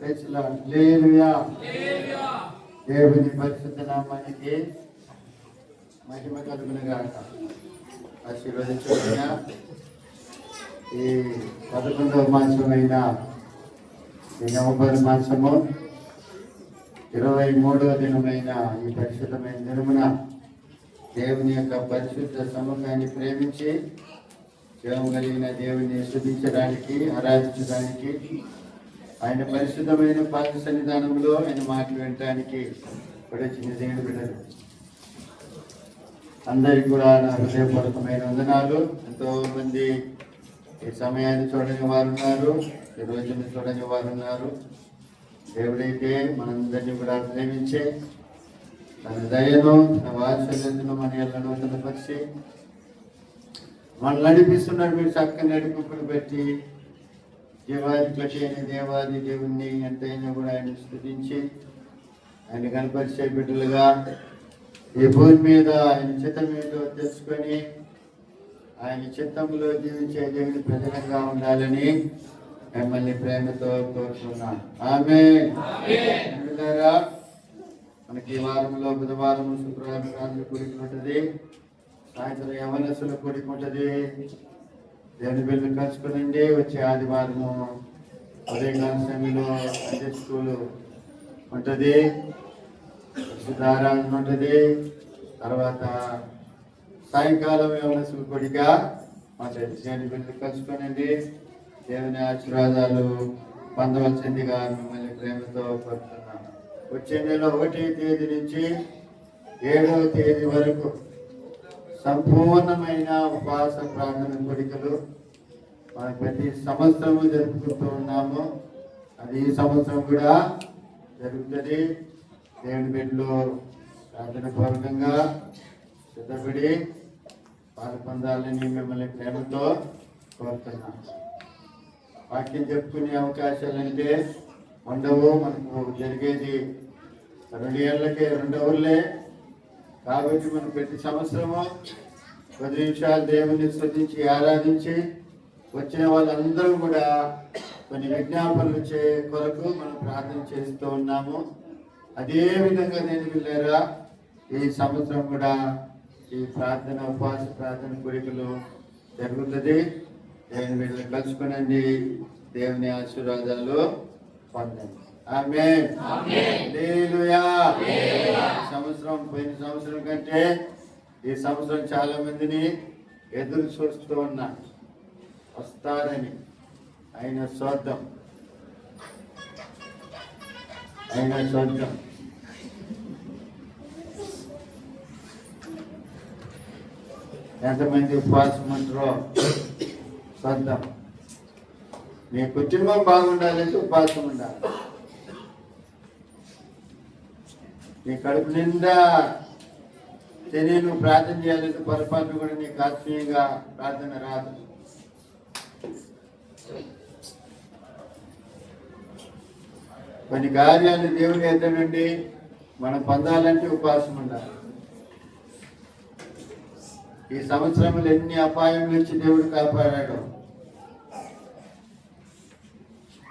హల్లెలూయా. దేవుని పరిశుద్ధ నామానికి మహిమ కలుగును గాక. ఆశీర్వదించబడిన ఈ 11వ మాసమైన ఈ నవంబర్ మాసము 23వ దినమైన ఈ పరిశుద్ధమైన దినమున దేవుని యొక్క పరిశుద్ధ సముఖాన్ని ప్రేమించి జీవం కలిగిన దేవుని స్తుతించడానికి, ఆరాధించడానికి, ఆయన పరిశుద్ధమైన పాద సన్నిధానంలో ఆయన మాటలు వినడానికి కూడా చిన్న దేవుని బిడ్డలు అందరికీ కూడా నా హృదయపూర్వకమైన వందనాలు. ఎంతో మంది ఈ సమయాన్ని చూడని వారు ఉన్నారు, ఈ రోజుని చూడని వారు ఉన్నారు. దేవుడైతే మనందరినీ కూడా ప్రేమించే తన దయను, తన వాత్సల్యతను మన ఎల్లను తనపరిచి మనల్ని నడిపిస్తున్నాడు. మీరు చక్కని నడిపింపుని బట్టి జీవాధిపతి అయిన దేవాది దేవుణ్ణి ఎంతైనా కూడా ఆయన స్తుతించి ఆయన కనపరిచే బిడ్డలుగా ఈ భూమి మీద ఆయన చిత్తం మీద తెలుసుకొని ఆయన చిత్తంలో జీవించే దేవుని ప్రజలంగా ఉండాలని మిమ్మల్ని ప్రేమతో కోరుతున్నాను. ఆమేన్. మనకి ఈ వారంలో బుధవారం, శుక్రవారం రాత్రి కూడిక ఉంటుంది, సాయంత్రం యవనస్తుల కూడిక ఉంటుంది. దేవుని బిడ్డలు కలుసుకునండి. వచ్చే ఆదివారము ఉదయకాల సమయంలో సండే స్కూల్ ఉంటుంది, ఆరాధన ఉంటుంది. తర్వాత సాయంకాలం యవనస్తుల కూడిక ఉంటుంది. దేవుని బిడ్డలు కలుసుకునండి. దేవుని ఆశీర్వాదాలు పొందవలసిందిగా మిమ్మల్ని ప్రేమతో కోరుతున్నాను. వచ్చే నెల 1వ తేదీ నుంచి 7వ తేదీ వరకు సంపూర్ణమైన ఉపవాస ప్రార్థన కోరికలు మనం ప్రతి సంవత్సరము జరుపుకుంటూ ఉన్నాము. అది ఈ సంవత్సరం కూడా జరుగుతుంది. దేవుని బిడ్డలు ప్రార్థన పూర్వకంగా సిద్ధపడి పాలు పొందాలని మిమ్మల్ని ప్రేమతో కోరుతున్నాం. వాక్యం చెప్పుకునే అవకాశాలంటే ఉండవు. మనకు జరిగేది 2 ఏళ్ళకే 2 ఊర్లే కాబట్టి మనం ప్రతి సంవత్సరము 10 నిమిషాలు దేవుని స్తుతించి ఆరాధించి వచ్చిన వాళ్ళందరూ కూడా కొన్ని విజ్ఞాపనలు కొరకు మనం ప్రార్థన చేస్తూ ఉన్నాము. అదే విధంగా నేను వెళ్ళారా ఈ సంవత్సరం కూడా ఈ ప్రార్థన ఉపవాస ప్రార్థన కోరికలు జరుగుతుంది. దేవుని వీళ్ళని కలుసుకునండి, దేవుని ఆశీర్వాదాలు పొందండి. ఆమేన్. హల్లెలూయా. సంవత్సరం పోయిన సంవత్సరం కంటే ఈ సంవత్సరం చాలా మందిని ఎదురు చూస్తూ ఉన్నా వస్తారని. ఆయన చూద్దాం, ఆయన చూద్దాం. ఎంతమంది ఉపవాసం అంటారో చూద్దాం. నీ కుటుంబం బాగుండాలంటే ఉపవాసం ఉండాలి. నీ కడుపు నిండా తిని నువ్వు ప్రార్థన చేయాలంటే పొరపాటు కూడా నీకు ఆత్మీయంగా ప్రార్థన రాదు. కొన్ని కార్యాలు దేవుని ఎద్దనండి మనం పొందాలంటే ఉపవాసం ఉండాలి. ఈ సంవత్సరంలో ఎన్ని అపాయం నుంచి దేవుడు కాపాడాడు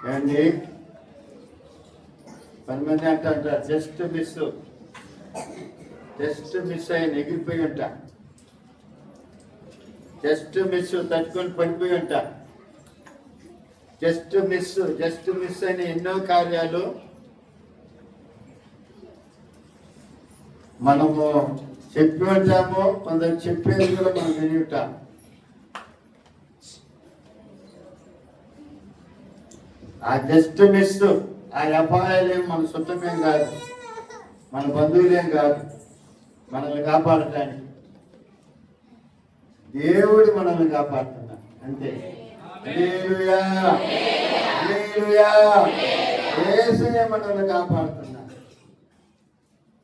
ఏమండి. 10 మంది అంటారు జస్ట్ మిస్ అయిన ఎగిరిపోయి ఉంటా, జస్ట్ మిస్ తట్టుకొని పడిపోయి ఉంటా. జస్ట్ మిస్ అయిన ఎన్నో కార్యాలు మనము చెప్పి ఉంటాము, కొందరు చెప్పేది కూడా మనం విని ఉంటాం. ఆ జస్ట్ మిస్, ఆ అపాయాలేం మన సొంతమేం కాదు, మన బంధువులేం కాదు. మనల్ని కాపాడటానికి దేవుడు మనల్ని కాపాడుతున్నాడు అంతే. హల్లెలూయా, హల్లెలూయా. యేసయ్య మనల్ని కాపాడుతున్నాడు.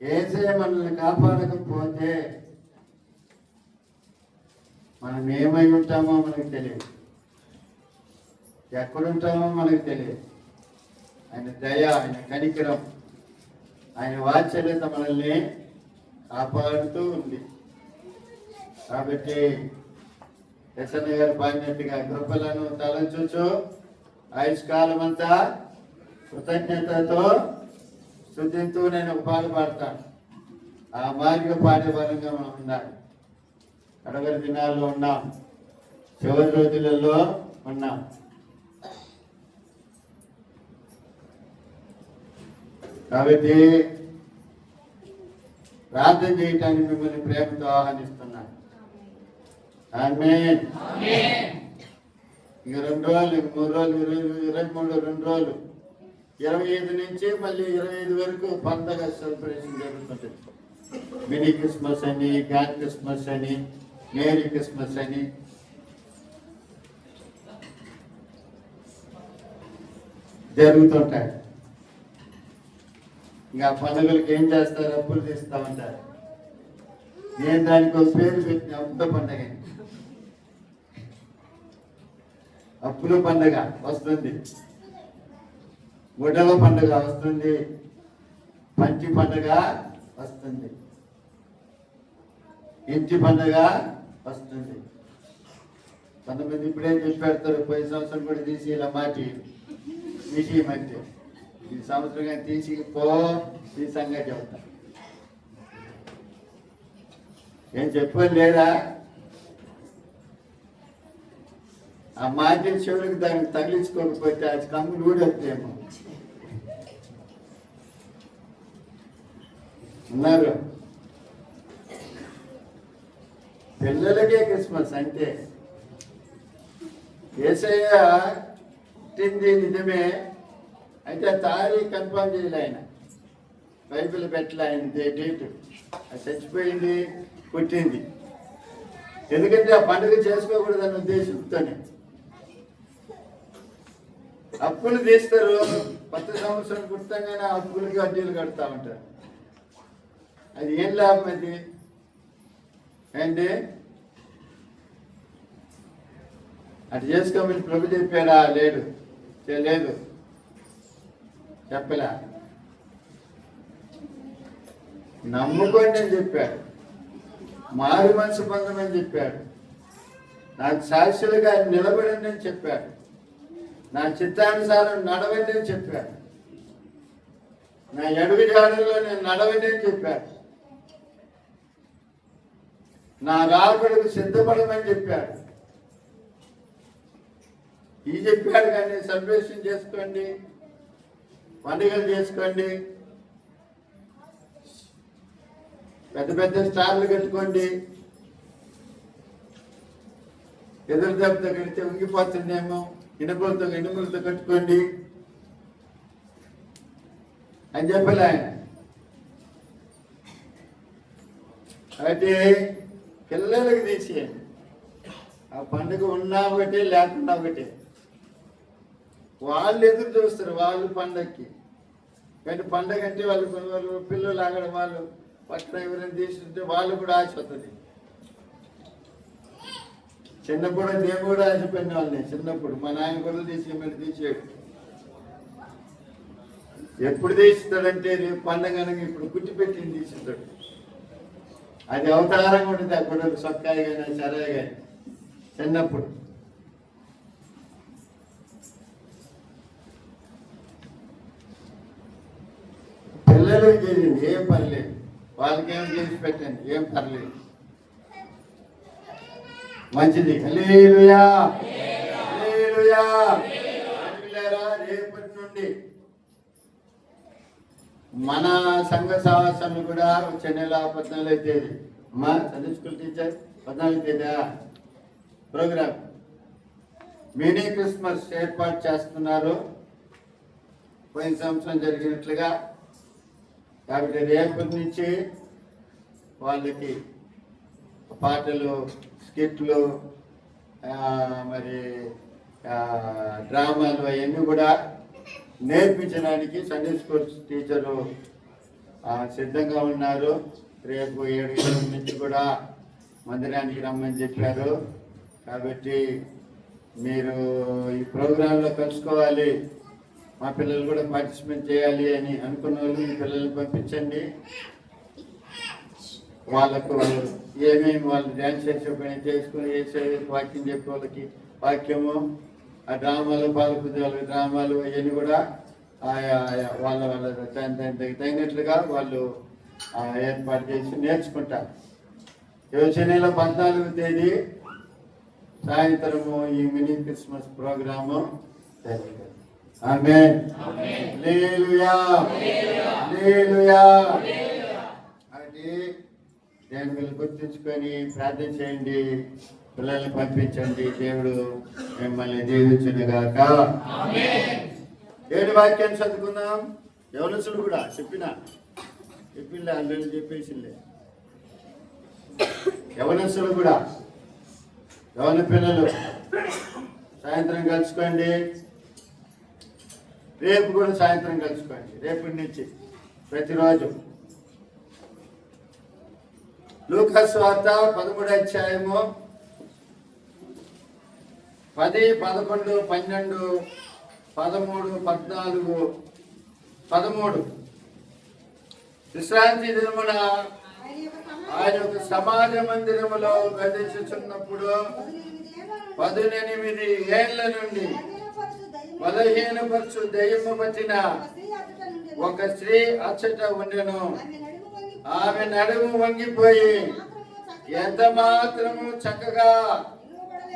యేసయ్య మనల్ని కాపాడకపోతే మనం ఏమై ఉంటామో మనకు తెలియదు, ఎక్కడుంటామో మనకు తెలియదు. ఆయన దయ, ఆయన కనికరం, ఆయన వాత్సల్యత మనల్ని కాపాడుతూ ఉంది. కాబట్టి ఎస్ఎన్ గారు పాడినట్టుగా కృపలను తలంచు ఆయుష్కాలం అంతా కృతజ్ఞతతో స్తుతింతూ నేను ఒక పాట పాడతాను. ఆ మార్గ పాడే బలంగా మనం ఉండాలి. కడవరి దినాల్లో ఉన్నాం, చివరి రోజులలో ఉన్నాం. కాబట్టి ప్రార్థన చేయటానికి మిమ్మల్ని ప్రేమతో ఆహ్వానిస్తున్నాను. ఆమేన్. ఇంక 2 రోజులు, 3 రోజులు, 23, 2 రోజులు, 25 నుంచి మళ్ళీ 25 వరకు పండగ సెలబ్రేషన్ జరుగుతుంది. మినీ క్రిస్మస్ అని, గ్రాండ్ క్రిస్మస్ అని, మేరీ క్రిస్మస్ అని. జరుగుతుంటాయి. ఇంకా పండుగలకి ఏం చేస్తారు? అప్పులు తీస్తూ ఉంటారు. నేను దానికి ఒక పేరు పెట్టిన అప్పుల పండుగ. అప్పుల పండుగ వస్తుంది, గుడ్డల పండుగ వస్తుంది, పంచి పండుగ వస్తుంది, ఇంటి పండుగ వస్తుంది. కొంతమంది ఇప్పుడే చూసి పెడతారు, పోయిన సంవత్సరం కూడా తీసి ఇలా మాటి తీసి మధ్య ఈ సంవత్సరం తీసి ఈ సంగతి చెప్తా. ఏం చెప్పని లేదా? ఆ మాటి చెవులకు దానికి తగిలించుకోకపోతే అది కమ్ములు ఊడొచ్చేమో. ఉన్నారు పిల్లలకే క్రిస్మస్ అంటే. యేసయ్య పుట్టింది నిజమే, అయితే తారీఖు కన్ఫర్మ్ చేయలే ఆయన. బైబిల్ పెట్టలే ఆయన డేట్. అది చచ్చిపోయింది, పుట్టింది. ఎందుకంటే ఆ పండుగ చేసుకోకూడదన్న ఉద్దేశంతోనే. అప్పులు తీస్తారు, కొత్త సంవత్సరం పుట్టంగానే అప్పులకి వడ్డీలు కడతా ఉంటారు. అది ఏం లాభం? అది ఏంటి? అటు చేసుకోమని ప్రభు చెప్పాడా? లేదు, లేదు, చెప్పలే. నమ్ముకోండి అని చెప్పాడు, మారు మనసు పొందమని చెప్పాడు, నాకు సాక్షులుగా నిలబడండి అని చెప్పాడు, నా చిత్తానుసారం నడవండి అని చెప్పాడు, నా అడుగు జాడల్లో నేను నడవండి అని చెప్పాడు, నా రాకడకు సిద్ధపడమని చెప్పాడు. ఇది చెప్పాడు. కానీ సెలబ్రేషన్ చేసుకోండి, పండుగలు చేసుకోండి, పెద్ద పెద్ద స్టార్లు కట్టుకోండి, ఎదురు దెబ్బతో కడితే ఉంగిపోతుందేమో, ఇనుములతో కట్టుకోండి అని చెప్పలే ఆయన. అయితే పిల్లలకి తీసేయండి. ఆ పండుగ ఉన్నా ఒకటి, లేకుండా ఒకటి. వాళ్ళు ఎదురు చూస్తారు వాళ్ళు పండగకి. కానీ పండగ అంటే వాళ్ళు పిల్లలు ఆగడం, వాళ్ళు పక్కన ఎవరైనా తీసుకుంటే వాళ్ళు కూడా ఆశ వస్తుంది. చిన్నప్పుడు నేను కూడా ఆశపోయిన వాళ్ళని. చిన్నప్పుడు మా నాయన కూడా తీసేయడు. ఎప్పుడు తీస్తాడంటే రేపు పండగ ఇప్పుడు కుట్టి పెట్టింది తీస్తాడు. అది అవతారంగా ఉంటుంది. ఆ గుడ్డలు సొక్కాయి కానీ సరే కానీ చిన్నప్పుడు. పిల్లలకి చేసింది ఏం పర్లేదు, వాళ్ళకేం చేసి పెట్టండి, ఏం పర్లేదు, మంచిది. హల్లెలూయా, హల్లెలూయా. రేపటి నుండి మన సంఘ సహవాసాలు కూడా వచ్చే నెల 14వ తేదీ. అమ్మా సండే స్కూల్ టీచర్ 14వ తేదీ ప్రోగ్రామ్ మినీ క్రిస్మస్ ఏర్పాటు చేస్తున్నారు, పోయిన సంవత్సరం జరిగినట్లుగా. కాబట్టి రేపటి నుంచి వాళ్ళకి పాటలు, స్కిట్లు, మరి డ్రామాలు అవన్నీ కూడా నేర్పించడానికి సండే స్కూల్ టీచరు సిద్ధంగా ఉన్నారు. రేపు 7 గంటల నుంచి కూడా మందిరానికి రమ్మని చెప్పారు. కాబట్టి మీరు ఈ ప్రోగ్రాంలో కలుసుకోవాలి, మా పిల్లలు కూడా పార్టిసిపేట్ చేయాలి అని అనుకున్న వాళ్ళు మీ పిల్లల్ని పంపించండి. వాళ్ళకు ఏమేమి వాళ్ళు డ్యాన్స్ చేసే పని చేసుకుని వేసే వాక్యం చెప్పే వాళ్ళకి వాక్యము, ఆ డ్రామాలు, బాలపూజాలు డ్రామాలు అవన్నీ కూడా ఆయా వాళ్ళ తగినట్లుగా వాళ్ళు ఏర్పాటు చేసి నేర్చుకుంటారు. వచ్చే నెల 14వ తేదీ సాయంత్రము ఈ మినీ క్రిస్మస్ ప్రోగ్రాము జరుగుతుంది. ఆమేన్. హల్లెలూయా. హల్లెలూయా. అది దేవుని గుర్తుంచుకొని ప్రార్థన చేయండి, పిల్లల్ని పంపించండి. దేవుడు మిమ్మల్ని దీవించునుగాక. ఏడు వాక్యాన్ని చదువుకున్నాం. యవనస్తులు కూడా చెప్పిలే అందరూ చెప్పేసిందే. యవనస్తులు కూడా, యవన పిల్లలు సాయంత్రం కలుసుకోండి. రేపు కూడా సాయంత్రం కలుసుకోండి. రేపటి నుంచి ప్రతిరోజు లూకా సువార్త 13వ అధ్యాయము 10, 11, 12, 13, 14, 13 విశ్రాంతి దినమున ఆయన ఒక సమాజ మందిరములో గతించుచున్నప్పుడు 18 ఏళ్ల నుండి బలహీనపరచు దయ్యము పట్టిన ఒక స్త్రీ అచ్చట ఉండెను. ఆమె నడుము వంగిపోయి ఎంత మాత్రము చక్కగా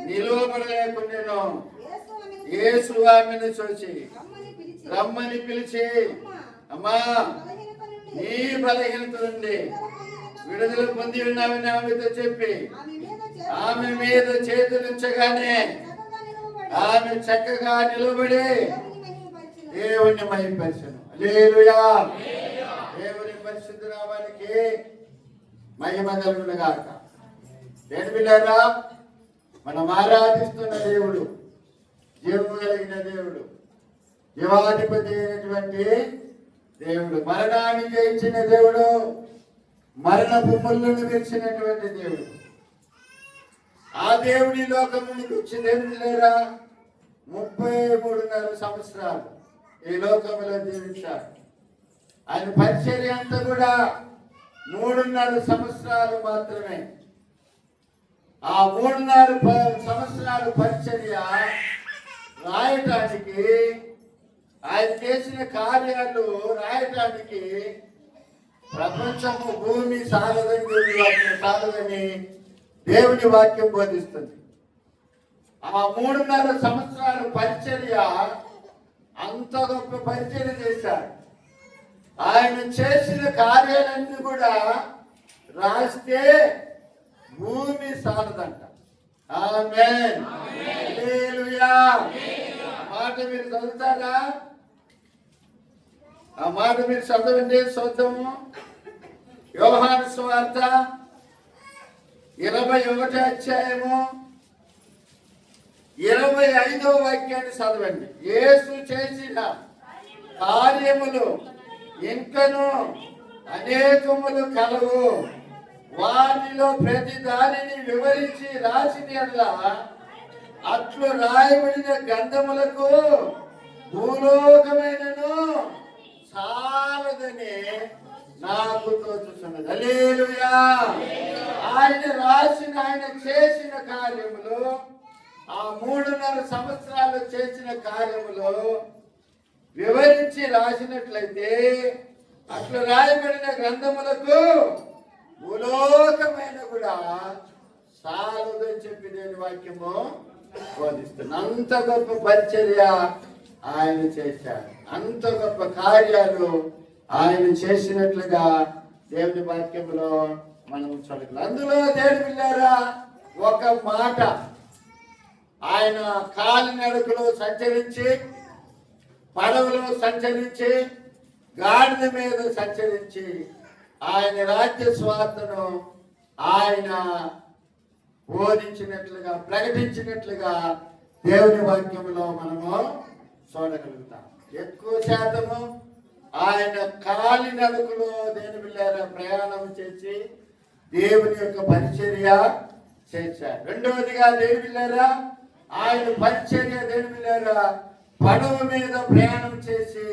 నిలువబడలేకుండెను. యేసు ఆమెను చూసి రమ్మని పిలిచి, అమ్మా, నీ బలహీనత నుండి విడుదల పొంది ఉన్నామని ఆమెతో చెప్పి ఆమె మీద చేతులుంచగానే ఆమె చక్కగా నిలబడి దేవుణ్ణి మహిమపరచెను. హల్లెలూయా. దేవుని పరిశుద్ధ నామానికి మహిమ కలుగును గాక. దేని బిడ్డలారా, మనం ఆరాధిస్తున్న దేవుడు జీవము కలిగిన దేవుడు, జీవాధిపతి అయినటువంటి దేవుడు, మరణాన్ని జయించిన దేవుడు, మరణపు ముళ్ళను విరిచినటువంటి దేవుడు. ఆ దేవుడి లోకం నుండి వచ్చిందేమి లేరా 33.5 సంవత్సరాలు ఈ లోకంలో జీవించారు. ఆయన పరిచర్య అంతా కూడా 3.5 సంవత్సరాలు మాత్రమే. ఆ 3.5 సంవత్సరాలు పరిచర్య రాయటానికి, ఆయన చేసిన కార్యాలు రాయటానికి ప్రపంచము భూమి సాగదని దేవుని వాక్యం బోధిస్తుంది. ఆ 3.5 సంవత్సరాలు పరిచర్య అంత గొప్ప పరిచర్య చేశారు. ఆయన చేసిన కార్యాలన్నీ కూడా రాస్తే భూమి సాగదంట. ఆమేన్. హల్లెలూయా. మాట మీరు చదువుతారా? ఆ మాట మీరు చదవండి. చూద్దాము. యోహాను సువార్త 21వ అధ్యాయము 25వ వాక్యాన్ని చదవండి. యేసు చేసిన కార్యములు ఇంకను అనేకములు కలవు. వాటిలో ప్రతి దానిని వివరించి రాసిన అట్లు రాయబడిన గ్రంథములకు భూలోకమైనను చాలదని నాకు తోచుతున్నది. హల్లెలూయా. ఆయన రాసిన, ఆయన చేసిన కార్యములు, ఆ 3.5 సంవత్సరాలు చేసిన కార్యములు వివరించి రాసినట్లయితే అట్లు రాయబడిన గ్రంథములకు భూలోకమైన కూడా చాలదని చెప్పి దేని వాక్యము బోధిస్తుంది. అంత గొప్ప పరిచర్య ఆయన చేశారు. అంత గొప్ప కార్యాలు ఆయన చేసినట్లుగా దేవుని వాక్యంలో మనం చూడగలం. అందులో దేవుని పిల్లారా, ఒక మాట ఆయన కాలినడకలో సంచరించి, పడవలో సంచరించి, గాడిద మీద సంచరించి ఆయన రాజ్య స్వార్థను ఆయన బోధించినట్లుగా, ప్రకటించినట్లుగా దేవుని వాక్యంలో మనము చూడగలుగుతాం. ఎక్కువ శాతము ఆయన కాలినడకలో దేని బిళ్ళారా ప్రయాణం చేసి దేవుని యొక్క పరిచర్య చేశారు. రెండవదిగా దేని బిళ్ళారా, ఆయన పరిచర్య దేని బిళ్ళారా పడవ మీద ప్రయాణం చేసి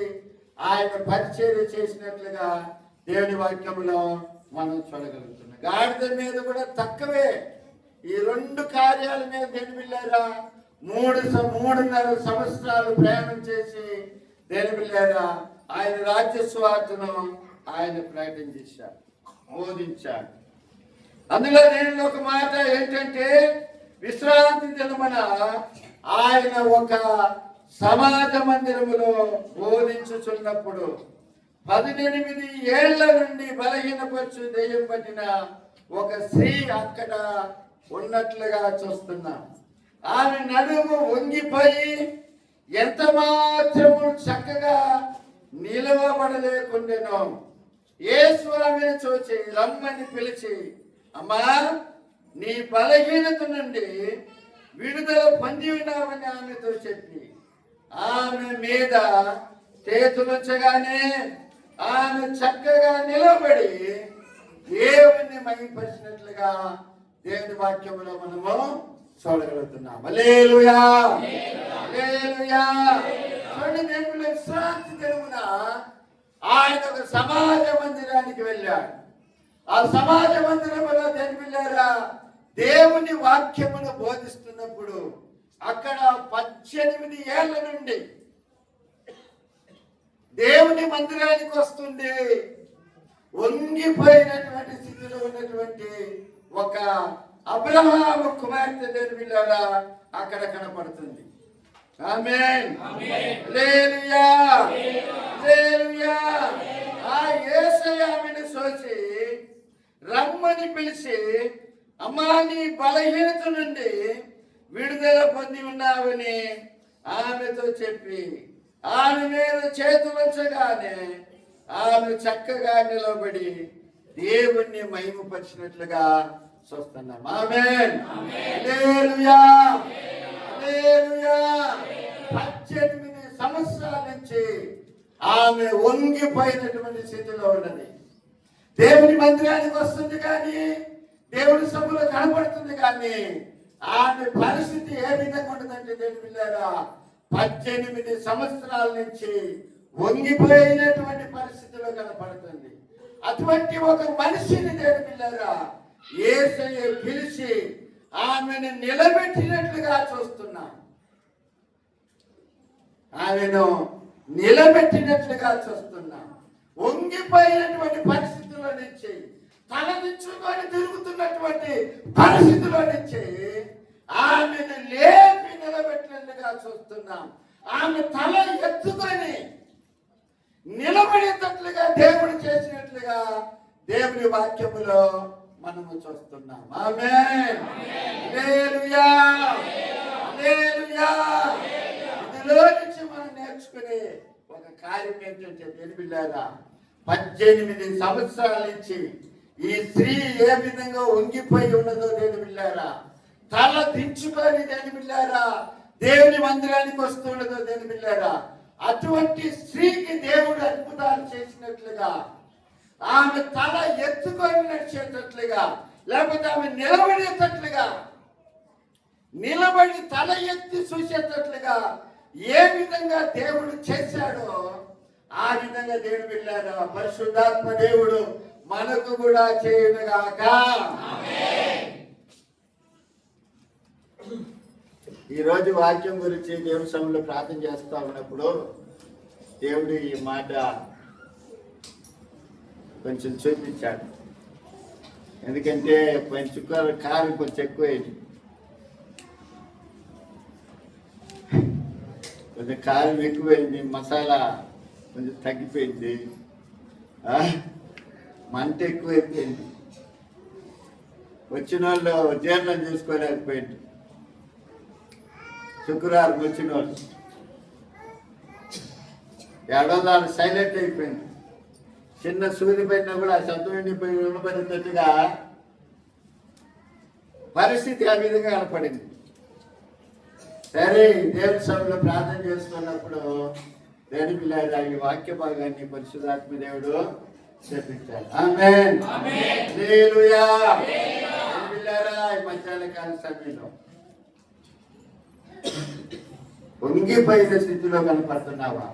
ఆయన పరిచర్య చేసినట్లుగా దేవుని వాక్యంలో మనం చూడగలుగుతున్నాం. గాడిద మీద కూడా తక్కువే. ఈ 2 కార్యాల మీద దేని బిళ్ళారా 3.5 సంవత్సరాలు ప్రయాణం చేసి దేని పిల్లారా ఆయన రాజ్య సువార్తను ఆయన ప్రకటన చేశాడు, బోధించాడు. అందులో నేను ఒక మాట ఏంటంటే, విశ్రాంతి దినమున ఆయన ఒక సమాజ మందిరములో బోధించుచున్నప్పుడు 18 ఏళ్ల నుండి బలహీనపరచు దెయ్యం పట్టిన ఒక స్త్రీ అక్కడ ఉన్నట్లుగా చూస్తున్నాం. ఆమె నడుము వంగిపోయి ఎంత మాత్రము చక్కగా నిలవబడలేకుండెను. యేసు ఆమెను చూచి రమ్మని పిలిచి, అమ్మా, నీ బలహీనత నుండి విడుదల పొంది ఉన్నామని ఆమెతో చెప్పి ఆమె మీద చేతులుంచగానే ఆమె చక్కగా నిలబడి దేవుని మహిమపరిచినట్లుగా దేవుని వాక్యంలో మనము చూడగలుగుతున్నాం. హల్లెలూయా, హల్లెలూయా. చూడండి, దేవుని విశ్రాంతి దినమున ఆయన ఒక సమాజ మందిరానికి వెళ్ళాడు. ఆ సమాజ మందిరంలో వెళ్ళారా దేవుని వాక్యమును బోధిస్తున్నప్పుడు అక్కడ 18 ఏళ్ల నుండి దేవుని మందిరానికి వస్తుంది వంగిపోయినటువంటి స్థితిలో ఉన్నటువంటి ఒక అబ్రహాము కుమార్తె దేవునిలారా అక్కడ కనపడుతుంది. ఆమేన్, హల్లెలూయా, హల్లెలూయా. ఆ యేసయ్య ఆమెను చూసి రమ్మని పిలిచి, అమ్మా, నీ బలహీనత నుండి విడుదల పొంది ఉన్నావని ఆమెతో చెప్పి ఆమె మీద చేతులుంచగానే ఆమె చక్కగా నిలబడి దేవుణ్ణి మహిమపరిచినట్లుగా చూస్తున్నాం. ఆమేన్, హల్లెలూయా, హల్లెలూయా. 18 సంవత్సరాల నుంచి ఆమె వంగిపోయినటువంటి స్థితిలో ఉన్నది. దేవుని మందిరానికి వస్తుంది కానీ, దేవుని సభలో కనబడుతుంది కానీ ఆమె పరిస్థితి ఏ విధంగా ఉంటుందంటే, దేవుని పిల్లారా, 18 సంవత్సరాల నుంచి వంగిపోయినటువంటి పరిస్థితిలో కనపడుతుంది. అటువంటి ఒక మనిషిని దేవుని పిల్లారా యేసయ్య పిలిచి ఆమెను నిలబెట్టినట్లుగా చూస్తున్నాం. ఆమెను నిలబెట్టినట్లుగా చూస్తున్నాం. వంగిపోయినటువంటి పరిస్థితుల్లో నుంచి, తలదించుకొని తిరుగుతున్నటువంటి పరిస్థితిలో నుంచి ఆమెను లేపి నిలబెట్టినట్లుగా చూస్తున్నాం. ఆమె తల ఎత్తుకొని నిలబడేటట్లుగా దేవుడు చేసినట్లుగా దేవుని వాక్యములో మనము చూస్తున్నాం. ఆమేన్, హల్లెలూయా, హల్లెలూయా. ఇందులో నుంచి మనం నేర్చుకునే ఒక కార్యం ఏంటంటే, దేవునిలారా, 18 సంవత్సరాల నుంచి ఈ స్త్రీ ఏ విధంగా వంగిపోయి ఉన్నదో దేవునిలారా, తల దించుకొని దేవునిలారా దేవుని మందిరానికి వస్తున్నదో దేవునిలారా, అటువంటి స్త్రీకి దేవుడు అద్భుతాలు చేసినట్లుగా, ఆమె తల ఎత్తుకొని నడిచేటట్లుగా, లేకపోతే ఆమె నిలబడేటట్లుగా, నిలబడి తల ఎత్తి చూసేటట్లుగా ఏ విధంగా దేవుడు చేశాడో ఆ విధంగా దేవుడు వెళ్ళారు. పరిశుద్ధాత్మ దేవుడు మనకు కూడా చేయనుగాక. ఈరోజు వాక్యం గురించి దేవుని సభలో ప్రార్థన చేస్తా ఉన్నప్పుడు దేవుడు ఈ మాట కొంచెం చూపించాడు. ఎందుకంటే కొంచెం కారం కొంచెం ఎక్కువైంది, కొంచెం కారం ఎక్కువైంది, మసాలా కొంచెం తగ్గిపోయింది, మంట ఎక్కువైపోయింది. వచ్చిన వాళ్ళు జీర్ణం చేసుకోలేకపోయింది. శుక్రవారం వచ్చిన వాళ్ళు ఏడోదారు సైలెంట్ అయిపోయింది. చిన్న సూర్యుని పైన కూడా శబ్దం ఎండిపోయి వినపడేటట్టుగా పరిస్థితి ఆ విధంగా కనపడింది. సరే, దేవుని సభలో ప్రార్థన చేస్తున్నప్పుడు దేవుని పిల్లల ఈ వాక్య భాగాన్ని పరిశుద్ధాత్మ దేవుడు చెప్పించాడు. ఆమేన్, హల్లెలూయా. పిల్లరా, ఈ మధ్యాహ్న కాల సమయంలో వంగిపోయిన స్థితిలో కనపడుతున్నావా?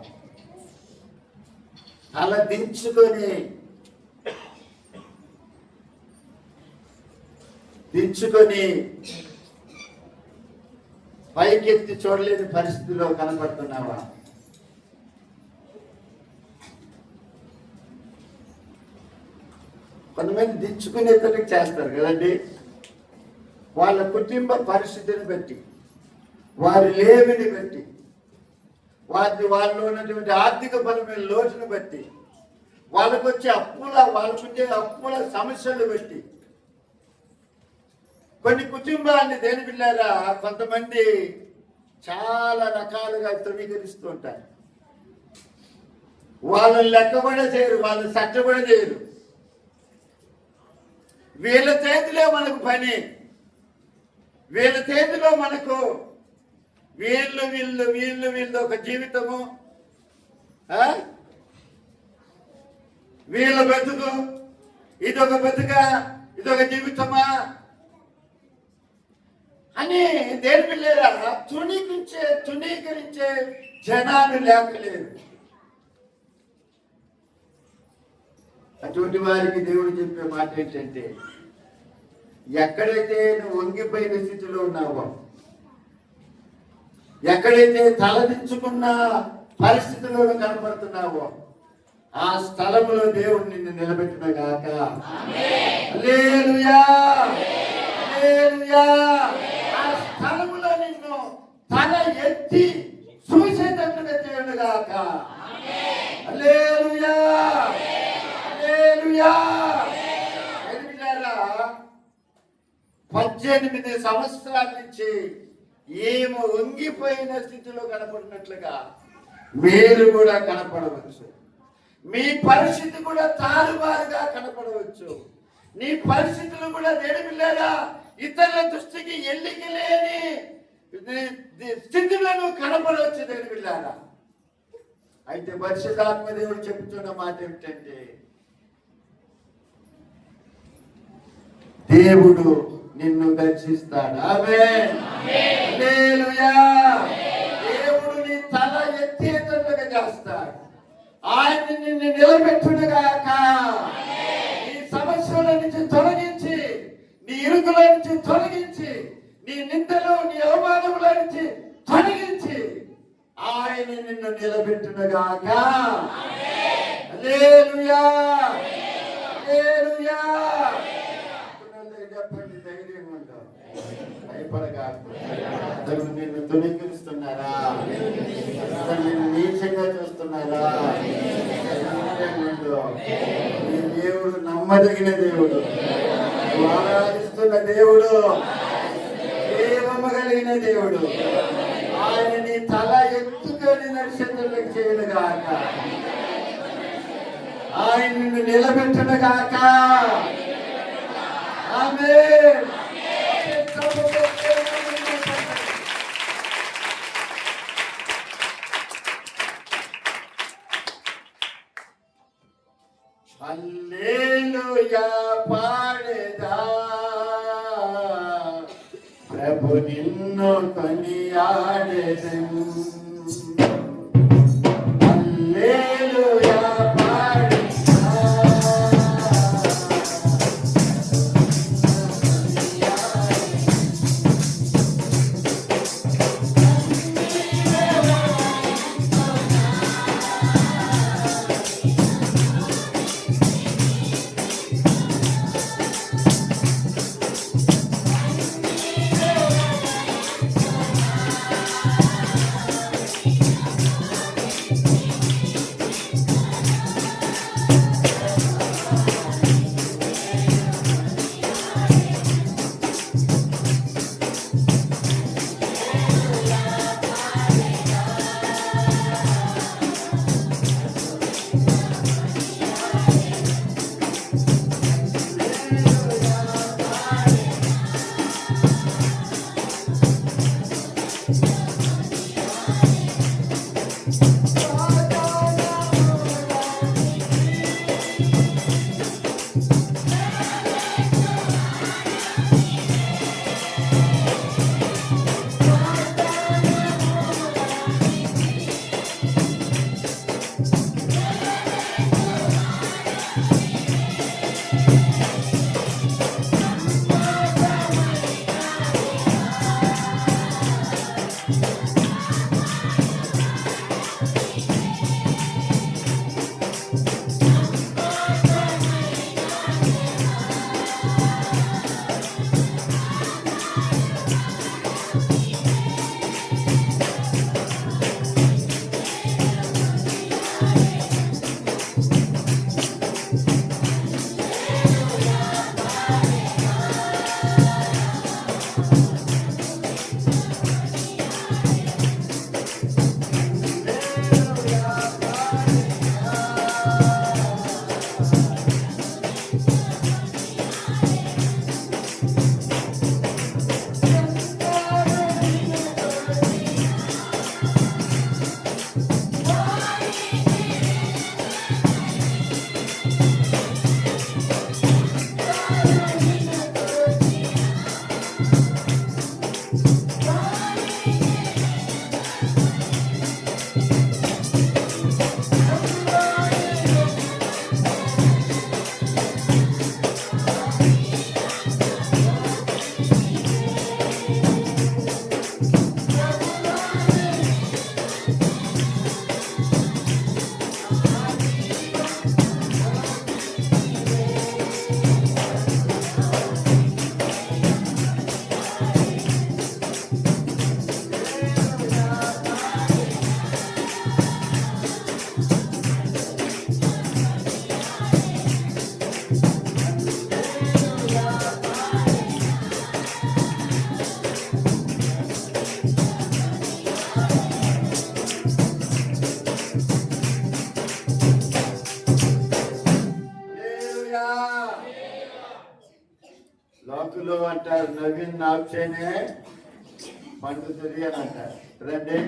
తల దించుకొని పైకెత్తి చూడలేని పరిస్థితిలో కనపడుతున్నావా? కొంతమంది దించుకునేతనికి చేస్తారు కదండి. వాళ్ళ కుటుంబ పరిస్థితిని బట్టి, వారి లేమిని బట్టి, వాళ్ళలో ఉన్నటువంటి ఆర్థిక పరమైన లోటును బట్టి, వాళ్ళకుండే అప్పుల సమస్యలు బట్టి కొన్ని కుటుంబాన్ని దేని పిల్లారా కొంతమంది చాలా రకాలుగా తృణీకరిస్తూ ఉంటారు. వాళ్ళని లెక్క కూడా చేయరు, వాళ్ళని సట్ట కూడా చేయరు. వీళ్ళ చేతిలో మనకు పని, వీళ్ళ చేతిలో మనకు వీళ్ళు ఒక జీవితము, వీళ్ళ బతుకు, ఇదొక బతుక, ఇదొక జీవితమా అని దేని పిల్లేరా తృణీకరించే జనాలు లేకలేదు. అటువంటి వారికి దేవుడు చెప్పే మాట ఏంటంటే, ఎక్కడైతే నువ్వు వంగిపోయిన స్థితిలో ఉన్నావో, ఎక్కడైతే తలదించుకున్న పరిస్థితుల్లో కనపడుతున్నావో, ఆ స్థలములో దేవుడు నిన్ను నిలబెట్టిన గాక. హల్లెలూయా, హల్లెలూయా. ఆ స్థలములో నిన్ను తల ఎత్తి చూసేటట్లుగా చేయను గాక. హల్లెలూయా, హల్లెలూయా. 18 సంవత్సరాల నుంచి ఏమో వంగిపోయిన స్థితిలో కనపడినట్లుగా మీరు కూడా కనపడవచ్చు. మీ పరిస్థితి కూడా తారుమారుగా కనపడవచ్చు. నీ పరిస్థితులు కూడా దేనిపిల్లారా ఇతరుల దృష్టికి ఎల్లికి లేని స్థితిలో కనపడవచ్చు దేనిపిల్లారా. అయితే పరిశుద్ధాత్మ దేవుడు చెబుతున్న మాట ఏమిటంటే, దేవుడు నిన్ను దర్శిస్తాడు. ఆమేన్, హల్లెలూయా. దేవుడు నీ తల ఎత్తేటట్లుగా చేస్తాడు. ఆయన నిన్ను నిలబెట్టుడుగాక. నీ సమస్యల నుంచి తొలగించి, నీ ఇరుకుల నుంచి తొలగించి, నీ నిందలు నీ అవమానముల నుంచి తొలగించి ఆయన నిన్ను నిలబెట్టుడుగాక. హల్లెలూయా, హల్లెలూయా. చెప్పండి, ధైర్యం ఉండవు, భయపడగాకు. నిన్ను తొలగిస్తున్నారా, నిన్ను నీచంగా చూస్తున్నారా? నీ దేవుడు నమ్మదగిన దేవుడు, ఆరాధిస్తున్న దేవుడు, ప్రేమ కలిగిన దేవుడు. ఆయన నీ తల ఎత్తుకొని నడిచేందుకు చేయను గాక. ఆయన నిన్ను నిలబెట్టను గాక. ఆమేన్. హల్లెలూయా పాడేదా, ప్రభు నిన్ను కొనియాడెదను. హల్లెలూయా భక్తులు అంటారు నవీన్ నాప్చేనే పండుతుంది అని అంటారు రండి.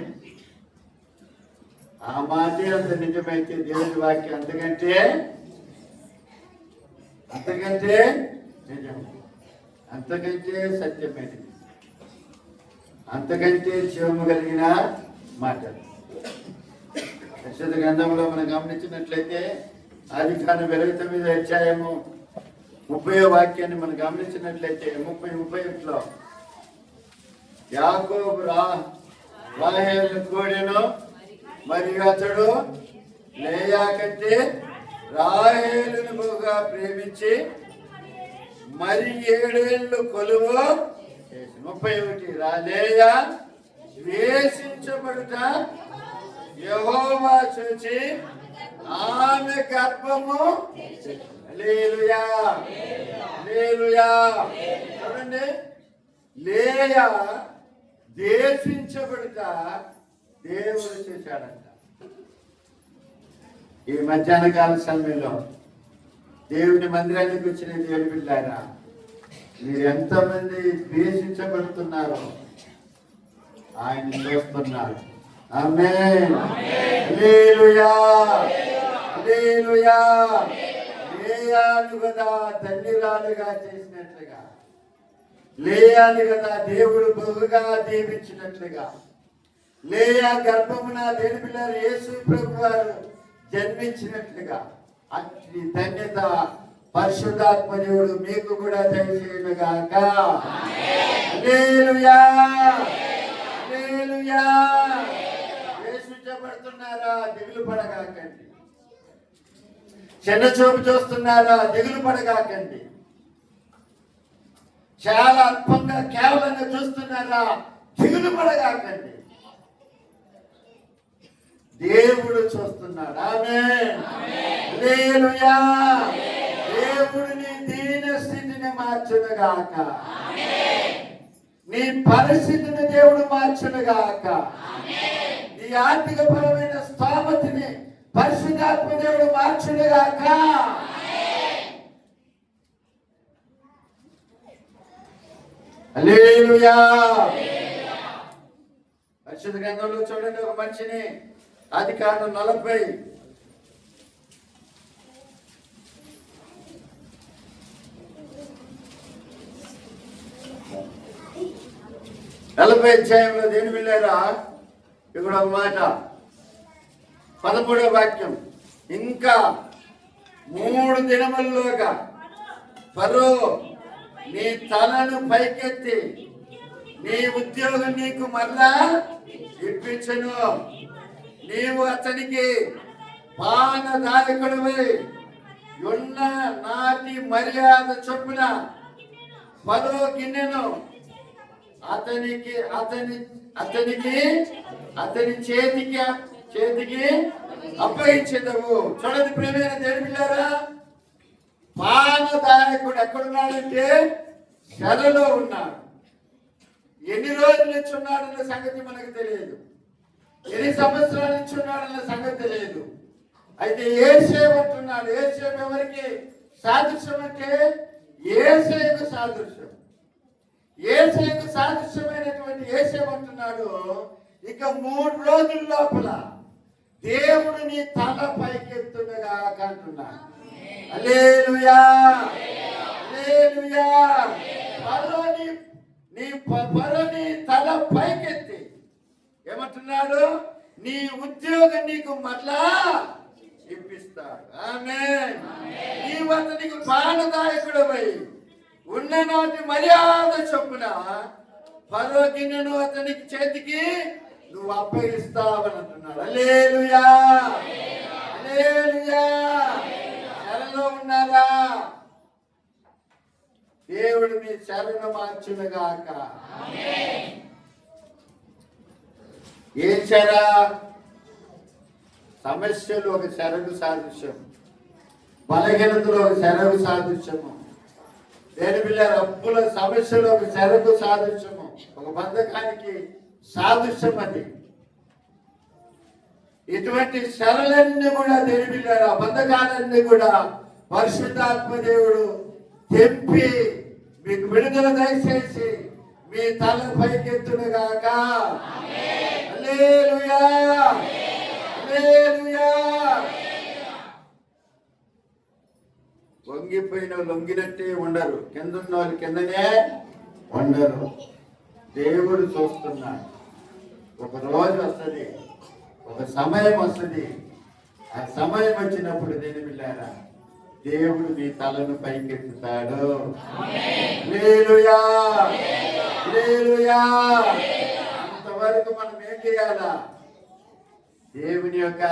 ఆ మాటే అంత నిజమైతే దేవుడి వాక్యం అంతకంటే నిజం, అంతకంటే సత్యమైనది, అంతకంటే జీవము కలిగిన మాటలు. పరిశుద్ధ గ్రంథంలో మనం గమనించినట్లయితే ఆదికాండం 29వ అధ్యాయము 30వ వాక్యాన్ని మనం గమనించినట్లయితే 30:31లో యాకోబు రాహేలు కోడెను, మరియు అతడు లేయా కంటే రాహేలును బహుగా ప్రేమించి మరి 7 ఏళ్ళు కొలువు. 31 లేయా ద్వేషించబడుట యెహోవా చూచి ఆమె గర్భము. హల్లెలూయా, హల్లెలూయా. చూడండి, లేయా ద్వేషించబడుట దేవుడు చేశాడంట. ఈ మధ్యాహ్న కాల సమయంలో దేవుని మందిరానికి వచ్చిన దేవుని బిడ్డలారా, మీరు ఎంతమంది ద్వేషించబడుతున్నారో ఆయన చూస్తున్నారు. ఆమేన్, హల్లెలూయా, హల్లెలూయా. లేయాను కదా ధన్యురాలుగా చేసినట్లుగా, లేయాను కదా దేవుడు బహుగా దీవించినట్లుగా, లేయా గర్భమున దేవుని పిల్లలు యేసు ప్రభు వారు జన్మించినట్లుగా అట్టి ధన్యత పరిశుద్ధాత్మ దేవుడు మీకు కూడా దయచేయునుగాక. హల్లెలూయా, హల్లెలూయా. ద్వేషించబడుతున్నారా? దిగులు పడగాకండి. చిన్న చూపు చూస్తున్నారా? దిగులు పడగాకండి. చాలా అల్పంగా కేవలంగా చూస్తున్నారా? దిగులు పడగాకండి. దేవుడు చూస్తున్నాడు. ఆమేన్, హల్లెలూయా. దేవుడు నీ దీన స్థితిని మార్చునుగాక, నీ పరిస్థితిని దేవుడు మార్చునుగాక, నీ ఆర్థిక పరమైన స్థోమతిని పరిశుద్ధాత్మ దేవుడు మార్చునుగాక. హల్లెలూయా. పరిశుద్ధ గ్రంథంలో చూడండి, ఒక మనిషిని ఆదికాండం 40 అధ్యాయంలో దేని వెళ్ళారా? ఇక్కడ ఒక మాట 13వ వాక్యం, ఇంకా 3 దినముల్లోగా ఫరో నీ తలను పైకెత్తి నీ ఉద్యోగం నీకు మరలా ఇప్పించను, నీవు అతనికి పానదాయకుడివై ఉన్న నాటి మర్యాద చొప్పున ఫరో గిన్నెను అతని చేతికి అప్పగించేదవు. చూడండి ప్రియమైన దేవుని బిడ్డలారా, పానదాయకుడు ఎక్కడున్నాడంటే చెరలో ఉన్నాడు. ఎన్ని రోజుల నుంచి ఉన్నాడన్న సంగతి మనకు తెలియదు, ఎన్ని సంవత్సరాల నుంచి ఉన్నాడన్న సంగతి తెలియదు. అయితే యేసేపు అంటున్నాడు. యేసేపు ఎవరికి సాదృశ్యం అంటే యేసేపు సాదృశ్యం. యేసేపు సాదృశ్యమైనటువంటి యేసేపు అంటున్నాడు, ఇక 3 రోజుల లోపల దేవుడు నీ తల పైకెత్తునగా అంటున్నాడు. హల్లెలూయా, హల్లెలూయా. ఫరోని తల పైకెత్తి ఏమంటున్నాడు? నీ ఉద్యోగం నీకు మరలా ఇప్పిస్తాడు. ఆమేన్. నీవు అతనికి పానదాయకుడవై ఉన్న నాటి మర్యాద చొప్పున ఫరో గిన్నెను అతనికి చేతికి నువ్వు అప్పగిస్తావని అంటున్నాడు. హల్లెలూయా, హల్లెలూయా. చెరలో ఉన్నారా? దేవుడు మీ చెరను మార్చునుగాక. ఏ చెర? సమస్యలు ఒక చెరకు సాదృశ్యం, బలహీనతలు ఒక చెరకు సాదృశ్యము, దేని పిల్లలు అప్పుల సమస్యలు ఒక చెరకు సాదృశ్యము, ఒక బంధకానికి సాదృశ్యం. అది ఇటువంటి శరలన్నీ కూడా దేని పిల్లలు ఆ బంధకాలన్నీ కూడా పరిశుద్ధాత్మ దేవుడు తెంపి మీకు విడుదల దయచేసి మీ తల పైకెత్తుడుగాక. హల్లెలూయా, హల్లెలూయా. వంగిపోయిన లొంగినట్టే ఉండరు, కింద ఉన్న వాళ్ళు కిందనే ఉండరు. దేవుడు చూస్తున్నాడు. ఒక రోజు వస్తుంది, ఒక సమయం వస్తుంది. ఆ సమయం వచ్చినప్పుడు దేని బిడ్డారా, దేవుడు నీ తలను పైకెత్తుతాడు. హల్లెలూయా, హల్లెలూయా. అంతవరకు మనం ఏం చేయాలా? దేవుని యొక్క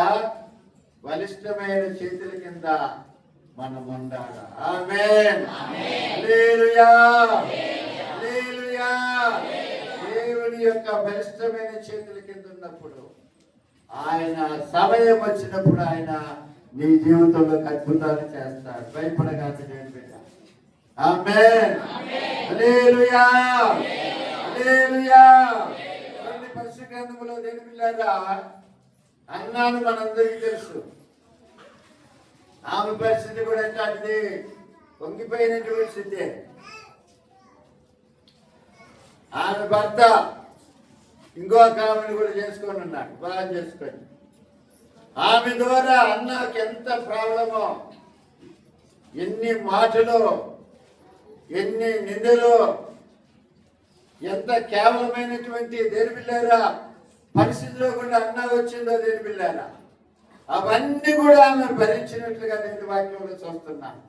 బలిష్టమైన చేతుల కింద మనం ఉండాలా. ఆమేన్, హల్లెలూయా, హల్లెలూయా. దేవుని యొక్క బలిష్టమైన చేతుల కింద ఉన్నప్పుడు, ఆయన సమయం వచ్చినప్పుడు ఆయన నీ జీవితంలో అద్భుతాలు చేస్తాడు. భయపడగాక బిడ్డ. ఆమేన్, హల్లెలూయా, హల్లెలూయా. పరిశుద్ధ గ్రంథములో దేని పిల్లారా, అన్నాను మనందరికీ తెలుసు. ఆమె పరిస్థితి కూడా ఎట్లాంటిది, పొంగిపోయినటువంటి స్థితి. ఆమె భర్త ఇంకొక ఆమెను కూడా చేసుకొని ఉన్నాడు, వివాహం చేసుకొని. ఆమె ద్వారా అన్నకి ఎంత ప్రాబ్లమో, ఎన్ని మాటలు, ఎన్ని నిందలు, ఎంత కేవలమైనటువంటి దేని పిల్లారా పరిస్థితిలో కూడా అన్న వచ్చిందో దేని పిల్లారా, అవన్నీ కూడా ఆమె భరించినట్లుగా నేను వాక్యంలో చూస్తున్నాను.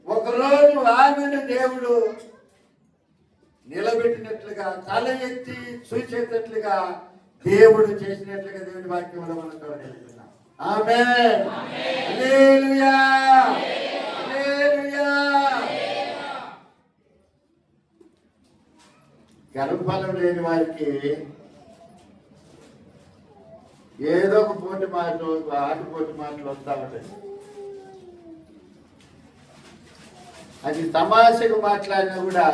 ఒకరోజు ఆమెను దేవుడు నిలబెట్టినట్లుగా, తల ఎత్తి చూసేటట్లుగా దేవుడు చేసినట్లుగా దేవుని వాక్యంలో మనం చూడగలుగుతున్నాం. ఆమేన్, హల్లెలూయా, హల్లెలూయా. గర్భఫలం లేని వారికి ఏదో ఒక పోటీ మాటలు, ఆటుపోటీ మాటలు వస్తా ఉంటాయి. అది తమాషకు మాట్లాడినా కూడా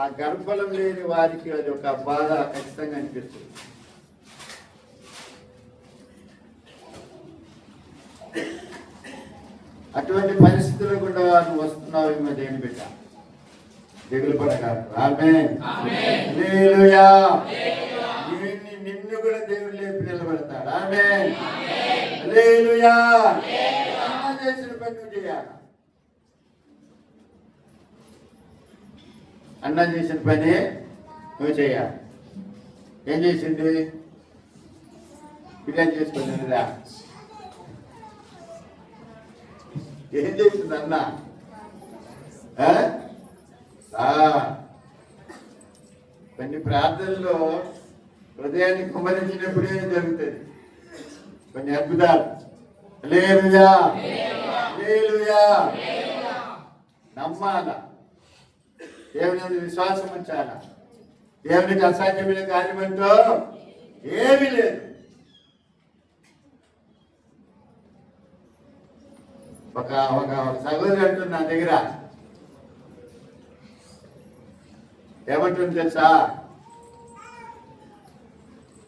ఆ గర్భఫలం లేని వారికి అది ఒక బాధ ఖచ్చితంగా అనిపిస్తుంది. అటువంటి పరిస్థితులు కూడా నువ్వు వస్తున్నావు ఏమో దేని బిడ్డ, దిగులు పడకాదు. ఆమేన్, హల్లెలూయా. నిన్ను కూడా దేవుడు లేపి నిలబెడతాడు. ఆమేన్, హల్లెలూయా. అన్న చేసిన పని నువ్వు చేయాలి. అన్న చేసిన పని నువ్వు చేయాలి. ఏం చేసింది? బిర్యానీ చేసుకున్నదా? ఏం చేసింది అన్న? కొన్ని ప్రార్థనలో హృదయాన్ని కుమ్మరించినప్పుడే జరుగుతుంది కొన్ని అద్భుతాలు. హల్లెలూయా, హల్లెలూయా. నమ్మాలా, దేవుని విశ్వాసం ఉంచాలా. దేవునికి అసాధ్యమైన కార్యం అంటూ ఏమీ లేదు. ఒక సహోదరి అంటుంది నా దగ్గర, ఏమంటుంది తెలుసా,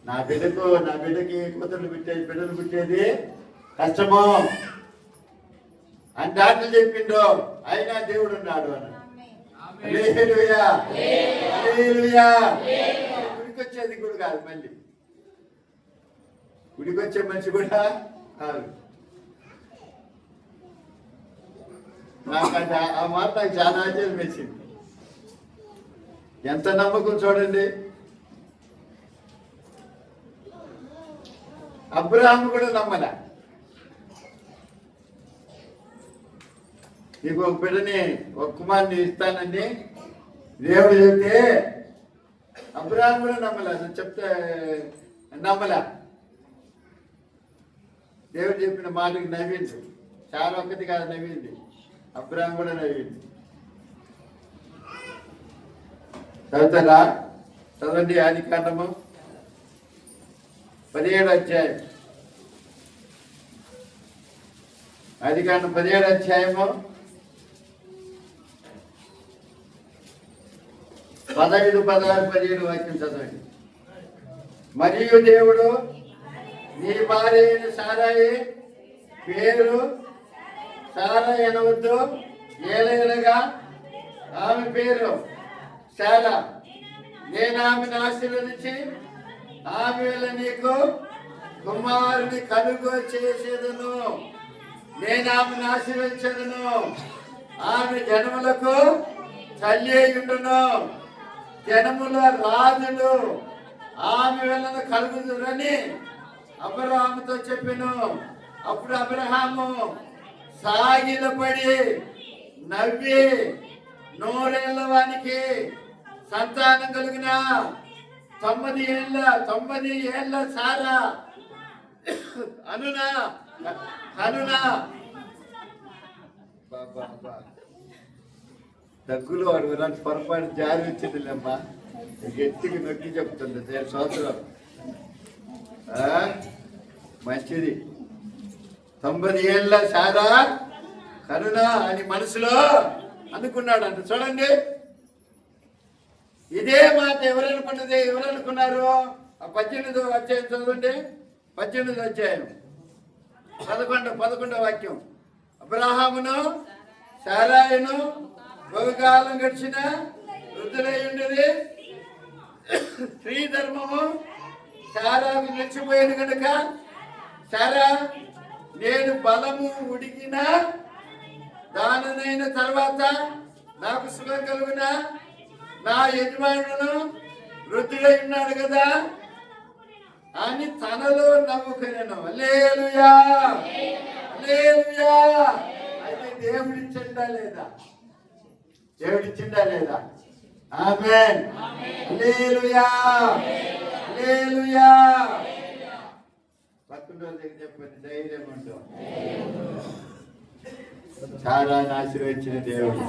నా బిడ్డకి బిడ్డలు పుట్టేది కష్టమో అని డాక్టర్ చెప్పిండు, అయినా దేవుడు ఉన్నాడు అని. హల్లెలూయా, హల్లెలూయా. గుడికొచ్చేది కూడా కాదు, మళ్ళీ గుడికొచ్చే మనిషి కూడా కాదు. నాకు ఆ మాట నాకు చాలా ఆశ్చర్యం వేసింది. ఎంత నమ్మకం చూడండి. అబ్రహాము కూడా నమ్మలా. నీకు ఒక బిడ్డని, ఒక కుమారుని ఇస్తానని దేవుడు చెప్తే అబ్రహాము కూడా నమ్మలా. చెప్తే నమ్మలా. దేవుడు చెప్పిన మాటకి నవ్వింది. చాలా ఒక్కటి కాదు నవ్వింది. అబ్రహాము కూడా నవ్వింది. చదువుతారా? చదవండి ఆదికాండము 17వ అధ్యాయం. ఆదికాండం 17వ అధ్యాయము 15, 16, 17 వాక్యం చదవండి. మరియు దేవుడు నీ భార్య అయిన సారాయి పేరు సారా అనవద్దు, ఏలైనగా ఆమె పేరు శారా. నేను ఆమెను ఆశీర్వదించి ఆమె వల్ల నీకు కుమారుని కలుగు చేసేదను. నేను ఆమెను ఆశీర్వదించదును. ఆమె జనములకు తల్లి అయ్యుండును. జనముల రాజులు ఆమె వలన కలుగుదురని అబ్రహాముతో చెప్పెను. అప్పుడు అబ్రహాము సాగిలపడి నవ్వి, 100 ఏళ్ల వానికి సంతానం కలిగిన 90 ఏళ్ల సారా అనునా దగ్గులు వాడు ఇలాంటి పొరపాటు జారి వచ్చిందిలేమ్మా. గట్టికి నొక్కి చెప్తుంది 7 సంవత్సరాలు. మంచిది. 90 ఏళ్ల సారా కరుణ అని మనసులో అనుకున్నాడంట. చూడండి, ఇదే మాట ఎవరనుకున్నది? ఎవరనుకున్నారు? ఆ 18వ అధ్యాయం చదవండి. 18వ అధ్యాయం 11వ వాక్యం. అబ్రహామును శారాయును బహుకాలం గడిచిన వృద్ధులై ఉండేది. స్త్రీ ధర్మము శారాకు నిలిచిపోయింది కనుక, శారా నేను బలము ఉడికిన దానైన తర్వాత నాకు సుఖం కలుగున నా యజమానులను వృద్ధుడై ఉన్నాడు కదా అని తనలో నవ్వుకునేను. హల్లెలూయా, హల్లెలూయా. అయితే దేవుడిచ్చిందా లేదా? దేవుడిచ్చిందా లేదా? ఆమేన్, హల్లెలూయా, హల్లెలూయా. పక్కన దగ్గర చెప్పండి, ధైర్యం ఉండవు. చాలా ఆశీర్వదించిన దేవుడు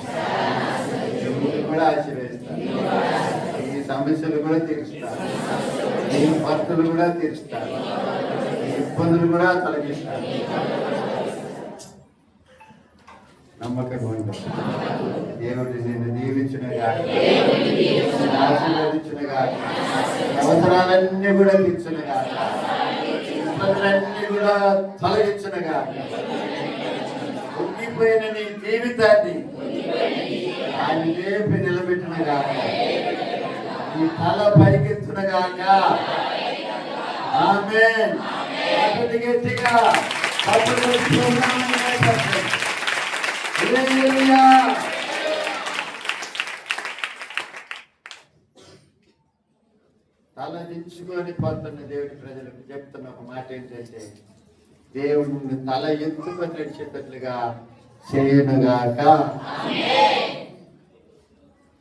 మిమ్మల్ని కూడా ఆశీర్వదిస్తాడు. ఈ సమస్యలు కూడా తీరుస్తాడు. ఈ భర్తలు కూడా తీరుస్తాడు. ఈ ఇబ్బందులు కూడా తొలగిస్తాడు. నమ్మకంగా ఉండదు. దేవుడు నిన్ను దీవించునుగా, ఆశీర్వదించునుగా, అవసరాలన్నీ కూడా తీర్చునుగా, ఇబ్బందులన్నీ కూడా తొలగించునుగా, ఉండిపోయిన నీ జీవితాన్ని ఆయన లేపి నిలబెట్టునుగా, నీ తల పైకెత్తునుగాక. ఆమేన్. గట్టిగా హల్లెలూయా. తల దించుకొని పోతున్న దేవుడి ప్రజలకు చెప్తున్న ఒక మాట ఏంటంటే, దేవుడిని తల ఎత్తుకొని నడిచేటట్లుగా చేయనుగాక.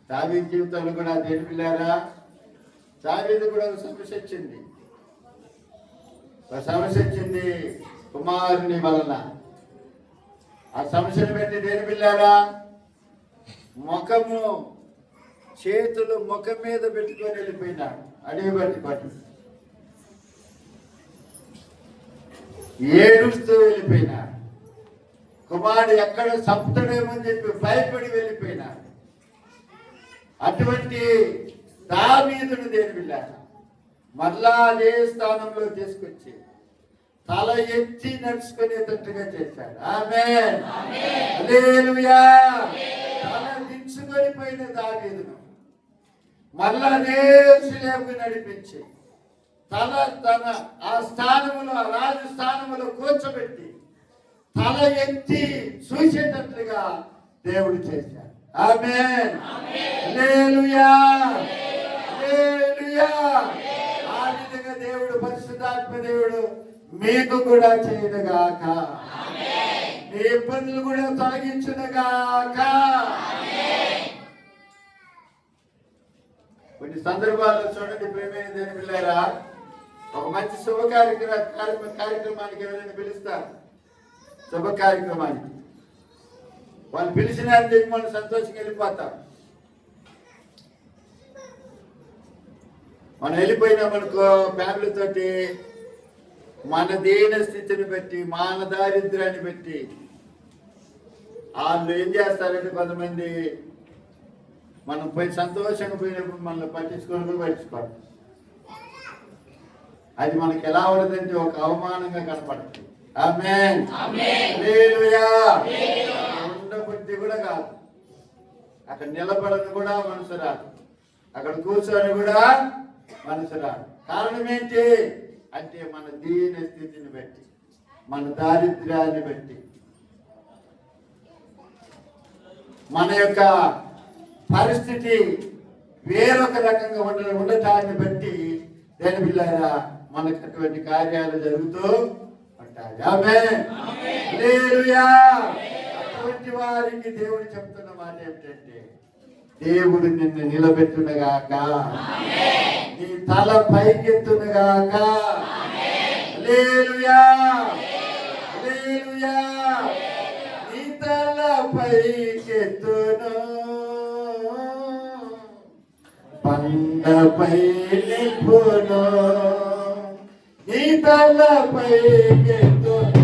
దావీదు జీవితంలో కూడా దేని పిల్లారా, దావీదు కూడా ఒక సమస్య వచ్చింది. కుమారుని వలన. ఆ సమస్యను పెట్టి దేని పిల్లారా, ముఖము చేతులు ముఖం మీద పెట్టుకొని వెళ్ళిపోయినాడు. అడిగి పట్టు ఏడుస్తూ వెళ్ళిపోయినాడు. కుమారుడు ఎక్కడ చంపుతాడేమని చెప్పి భయపడి వెళ్ళిపోయినాడు. అటువంటి దావీదును దేని పిల్లారా మరలా అదే స్థానంలో తీసుకొచ్చి తల ఎత్తి నడుచుకునేటట్టుగా చేశాడు. ఆమేన్, హల్లెలూయా. తల దించుకొని పోయిన దావీదును మరలా అదే శిలువకు నడిపించి తన ఆ స్థానములో, ఆ రాజు స్థానములో కూర్చోబెట్టి తల ఎత్తి చూసేటట్లుగా దేవుడు చేశాడు. ఆమేన్, హల్లెలూయా, హల్లెలూయా. ఆ విధంగా దేవుడు, పరిశుద్ధాత్మ దేవుడు మీకు కూడా చేయనుగాక. మీ ఇబ్బందులు కూడా తొలగించునుగాక. కొన్ని సందర్భాల్లో చూడండి ప్రేమైన దేవుని పిల్లారా, ఒక మంచి శుభ కార్యక్రమానికి ఎవరైనా పిలుస్తారు. శుభ కార్యక్రమానికి వాళ్ళు పిలిచినారని చెప్పి మనం సంతోషంగా వెళ్ళిపోతాం. మనం వెళ్ళిపోయినామనుకో ఫ్యామిలీతోటి, మన దీన స్థితిని బట్టి, మన దారిద్ర్యాన్ని బట్టి వాళ్ళు ఏం చేస్తారంటే, కొంతమంది మనం పోయి సంతోషంగా పోయినప్పుడు మనల్ని పట్టించుకోవాలి. అది మనకి ఎలా ఉండదంటే ఒక అవమానంగా కనపడుతుంది. ఆమేన్, హల్లెలూయా. ఉండబుద్ధి కూడా కాదు, అక్కడ నిలబడని కూడా మనసు రాదు, అక్కడ కూర్చొని కూడా మనసు రాదు. కారణం ఏంటి అంటే మన దీన స్థితిని బట్టి, మన దారిద్ర్యాన్ని బట్టి, మన యొక్క పరిస్థితి వేరొక రకంగా ఉండటాన్ని బట్టి దేని బిళ్ళారా మనకు అటువంటి కార్యాలు జరుగుతూ ఉంటాయి. ఆమేన్, హల్లెలూయా. అటువంటి వారికి దేవుడు చెప్తున్న మాట ఏమిటంటే, దేవుడు నిన్ను నిలబెట్టునుగాక, నీ తల పైకెత్తునుగాక. హల్లెలూయా, హల్లెలూయా. నీ తల పైకెత్తును, పండపై నిప్పును, నీ తల పైకెత్తును.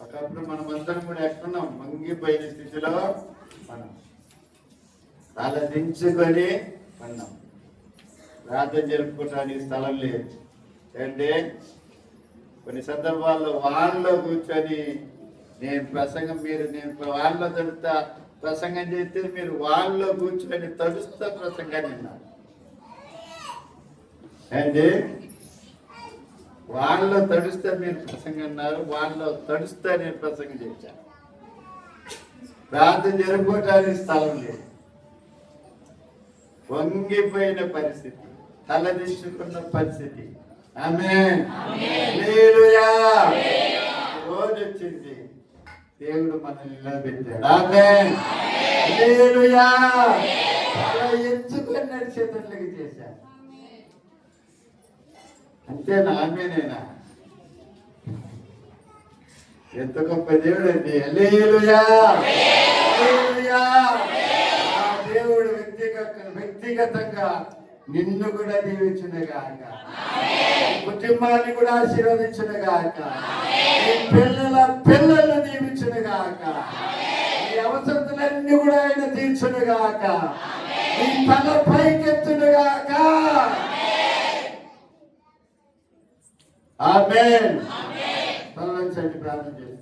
ఒకప్పుడు మనమందరం కూడా ఎక్కడున్నాం, మంగిపోయిన స్థితిలో మనం తల దించుకొని ఉన్నాం. ప్రార్థన జరుపుకోవడానికి స్థలం లేదు. అంటే కొన్ని సందర్భాల్లో వాళ్ళలో కూర్చొని నేను వాళ్ళలో తడుస్తా ప్రసంగం చేస్తే మీరు వాళ్ళలో కూర్చొని తడుస్తా ప్రసంగాన్ని విన్నారు. అంటే వాళ్ళలో తడుస్తా మీరు ప్రసంగం అన్నారు, వాళ్ళలో తడుస్తా నేను ప్రసంగం చేశాను. ప్రార్థన జరుపుకోవడానికి స్థలం లేదు, వంగిపోయిన పరిస్థితి, తలదించుకున్న పరిస్థితి. ఆమేన్, హల్లెలూయా. రోజు వచ్చింది, దేవుడు మనల్ని నిలబెట్టాడు. ఆమేన్, హల్లెలూయా. అలా ఎంచుకొని నడిచేటట్లుగా చేశాడు. అంతేనా? ఆమేనేనా? ఎంత గొప్ప దేవుడు అండి. హల్లెలూయా, హల్లెలూయా. ఆ దేవుడు వ్యక్తిగతంగా నిన్ను కూడా దీవించునుగాక, కుటుంబాన్ని కూడా ఆశీర్వదించునుగాక, నీ పిల్లల పిల్లలను దీవించునుగాక, నీ అవసరతలన్నీ కూడా ఆయన తీర్చునుగాక, నీ తల పైకెత్తునుగాక. ఆమేన్. ప్రార్థన చేయండి.